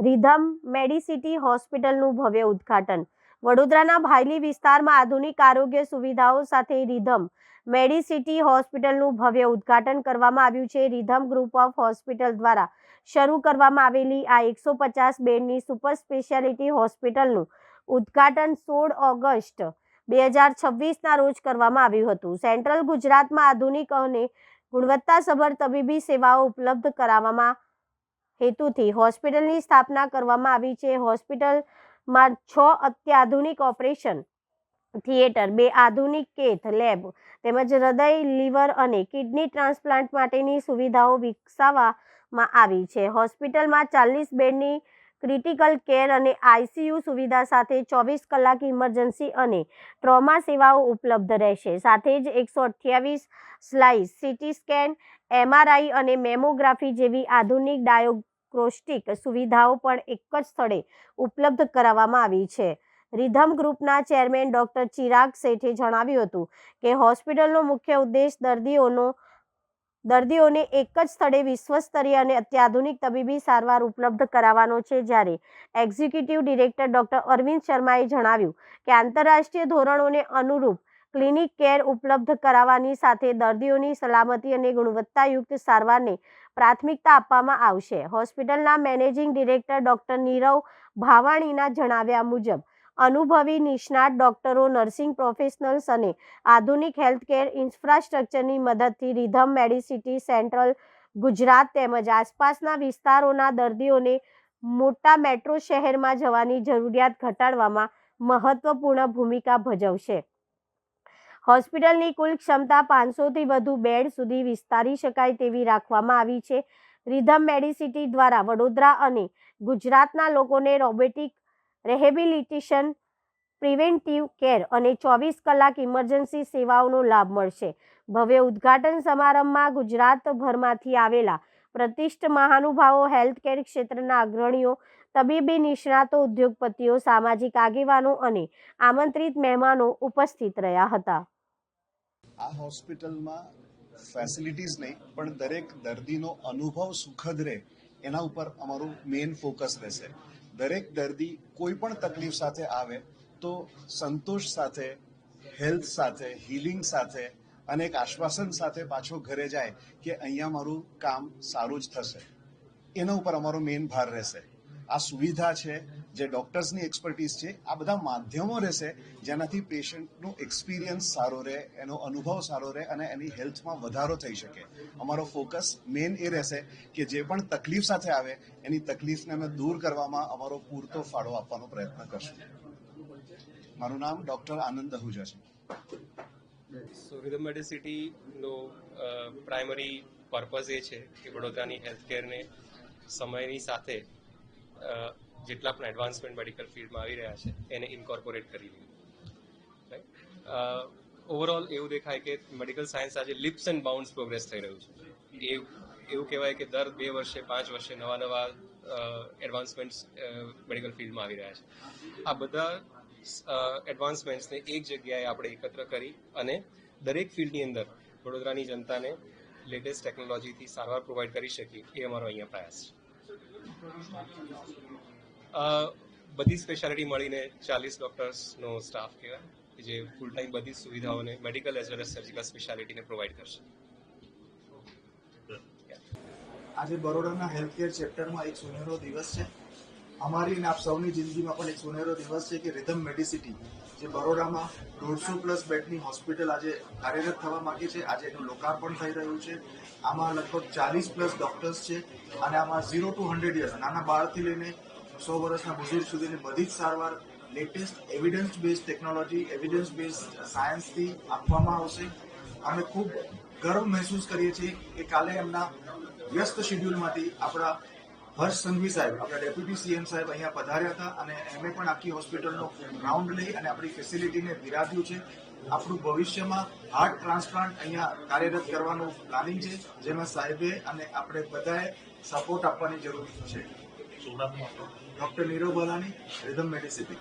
Rhythm Medicity હોસ્પિટલનું ભવ્ય ઉદ્ઘાટન। વડોદરાના ભાયલી વિસ્તારમાં આધુનિક આરોગ્ય સુવિધાઓ સાથે रिधम મેડિસિટી હોસ્પિટલનું ભવ્ય ઉદ્ઘાટન કરવામાં આવ્યું છે। रिधम ગ્રુપ ઓફ હોસ્પિટલ દ્વારા શરૂ કરવામાં આવેલી આ 150 બેડની સુપર સ્પેશિયાલિટી હોસ્પિટલનું ઉદ્ઘાટન 16 ઓગસ્ટ 2026ના રોજ કરવામાં આવ્યું હતું। સેન્ટ્રલ ગુજરાતમાં આધુનિક અને ગુણવત્તાસભર તબીબી સેવાઓ ઉપલબ્ધ કરાવવામાં હેતુથી હોસ્પિટલની સ્થાપના કરવામાં આવી છે। હોસ્પિટલમાં 6 અત્યાધુનિક ઓપરેશન થિયેટર, 2 આધુનિક કેથ લેબ તેમજ હૃદય, લીવર અને કિડની ટ્રાન્સપ્લાન્ટ માટેની સુવિધાઓ વિકસાવવામાં આવી છે। હોસ્પિટલમાં 40 બેડની ક્રિટિકલ કેર અને આઈસીયુ સુવિધા સાથે 24 કલાક ઇમરજન્સી અને ટ્રોમા સેવાઓ ઉપલબ્ધ રહેશે। સાથે જ 128 સ્લાઇસ, સીટી સ્કેન, એમઆરઆઈ અને મેમોગ્રાફી જેવી આધુનિક ડાયગ્નોસ્ટિક સુવિધાઓ પણ એક જ સ્થળે ઉપલબ્ધ કરાવવામાં આવી છે। रिधम ગ્રુપના ચેરમેન ડોક્ટર ચિરાગ શેઠે જણાવ્યું હતું કે હોસ્પિટલનો મુખ્ય ઉદ્દેશ દર્દીઓને એક જ સ્થળે વિશ્વસ્તરીય અને અત્યાધુનિક તબીબી સારવાર ઉપલબ્ધ કરાવવાનો છે। જ્યારે એક્ઝિક્યુટિવ ડિરેક્ટર ડોક્ટર અરવિંદ શર્માએ જણાવ્યું કે આંતરરાષ્ટ્રીય ધોરણોને અનુરૂપ ક્લિનિક કેર ઉપલબ્ધ કરાવવાની સાથે દર્દીઓની સલામતી અને ગુણવત્તાયુક્ત સારવારને પ્રાથમિકતા આપવામાં આવશે। હોસ્પિટલના મેનેજિંગ ડિરેક્ટર ડોક્ટર નીરવ ભાવાણીના જણાવ્યા મુજબ અનુભવી નિષ્ણાત ડોક્ટરો, નર્સિંગ પ્રોફેશનલ્સ અને આધુનિક હેલ્થકેર ઇન્ફ્રાસ્ટ્રક્ચરની મદદથી रिधम મેડિસિટી સેન્ટ્રલ ગુજરાત તેમજ આસપાસના વિસ્તારોના દર્દીઓને મોટા મેટ્રો શહેરમાં જવાની જરૂરિયાત ઘટાડવામાં મહત્વપૂર્ણ ભૂમિકા ભજવશે। હોસ્પિટલની કુલ ક્ષમતા 500થી વધુ બેડ સુધી વિસ્તારી શકાય તેવી રાખવામાં આવી છે। रिधम મેડિસિટી દ્વારા વડોદરા અને ગુજરાતના લોકોને રોબોટિક રિહેબિલિટેશન, પ્રિવેન્ટિવ કેર અને 24 કલાક ઇમરજન્સી સેવાઓનો લાભ મળશે। ભવ્ય ઉદ્ઘાટન સમારંભમાં ગુજરાતભરમાંથી આવેલા પ્રતિષ્ઠિત મહાનુભાવો, હેલ્થકેર ક્ષેત્રના અગ્રણીઓ, તબીબી નિષ્ણાતો, ઉદ્યોગપતિઓ, સામાજિક આગેવાનો અને આમંત્રિત મહેમાનો ઉપસ્થિત રહ્યા હતા। આ હોસ્પિટલમાં ફેસિલિટીઝ નહીં પણ દરેક દર્દીનો અનુભવ સુખદ રહે એના ઉપર અમારું મેઇન ફોકસ રહેશે। દરેક દર્દી કોઈ પણ તકલીફ સાથે આવે તો સંતોષ સાથે, હેલ્થ સાથે, હીલિંગ સાથે અને એક આશ્વાસન સાથે પાછો ઘરે જાય કે અહીંયા મારું કામ સારું જ થશે, એના ઉપર અમારો મેઇન ભાર રહેશે। આ સુવિધા છે, જે ડૉક્ટર્સની એક્સપર્ટીઝ છે, આ બધા માધ્યમો રહેશે જેનાથી પેશન્ટનું એક્સપિરિયન્સ સારો રહે, એનો અનુભવ સારો રહે અને એની હેલ્થમાં વધારો થઈ શકે। અમારો ફોકસ મેઇન એ રહેશે કે જે પણ તકલીફ સાથે આવે એની તકલીફને અમે દૂર કરવામાં અમારો પૂરતો ફાળો આપવાનો પ્રયત્ન કરશું। મારું નામ ડૉક્ટર આનંદ અહુજા છે। रिधम મેડિસિટીનો પ્રાઇમરી પર્પઝ એ છે કે વડોદરાની હેલ્થકેરને સમયની સાથે જેટલા પણ એડવાન્સમેન્ટ મેડિકલ ફિલ્ડમાં આવી રહ્યા છે એને ઇન્કોર્પોરેટ કરી દીધું। રાઈટ, ઓવરઓલ એવું દેખાય કે મેડિકલ સાયન્સ આજે લિપ્સ એન્ડ બાઉન્ડ્સ પ્રોગ્રેસ થઈ રહ્યું છે। એવું કહેવાય કે દર 2 વર્ષે 5 વર્ષે નવા એડવાન્સમેન્ટ્સ મેડિકલ ફિલ્ડમાં આવી રહ્યા છે। આ બધા એડવાન્સમેન્ટ્સને એક જગ્યાએ આપણે એકત્ર કરી અને દરેક ફિલ્ડની અંદર વડોદરાની જનતાને લેટેસ્ટ ટેકનોલોજીથી સારવાર પ્રોવાઈડ કરી શકીએ એ અમારો અહીંયા પ્રયાસ છે। બધી સ્પેશિયાલિટી મળીને 40 ડૉક્ટર્સનો સ્ટાફ કહેવાય જે ફૂલ ટાઈમ બધી સુવિધાઓને medical as well as surgical સ્પેશિયાલિટીને પ્રોવાઈડ કરશે। આજે બરોડાના હેલ્થકેર ચેપ્ટરમાં એક સુનેરો દિવસ છે। અમારી અને આપ સૌની જિંદગીમાં પણ એક સુનેરો દિવસ છે કે रिधम મેડિસિટી જે બરોડામાં 150+ બેડની હોસ્પિટલ આજે કાર્યરત થવા માંગે છે, આજે એનું લોકાર્પણ થઈ રહ્યું છે। આમાં લગભગ 40+ ડૉક્ટર્સ છે અને આમાં 0 to 100 યર્સ નાના બાળકથી લઈને 100 વર્ષના બુઝુર્ગ સુધીની બધી જ સારવાર latest evidence base technology, evidence base સાયન્સથી આપવામાં આવશે। અમે ખૂબ ગર્વ મહેસૂસ કરીએ છીએ કે કાલે એમના વ્યસ્ત શેડ્યુલમાંથી આપણા હર્ષ સંઘવી સાહેબ, આપણા ડેપ્યુટી સીએમ સાહેબ અહીંયા પધાર્યા હતા અને એમણે પણ આખી હોસ્પિટલનો રાઉન્ડ લઈ અને આપણી ફેસિલિટીને બિરાદ્યું છે। આપણું ભવિષ્યમાં હાર્ટ ટ્રાન્સપ્લાન્ટ અહીંયા કાર્યરત કરવાનું પ્લાનિંગ છે, જેમાં સાહેબે અને આપણે બધાએ સપોર્ટ આપવાની જરૂર છે। ડૉક્ટર નીરવ ભાલાણી, रिधम મેડિસિટી।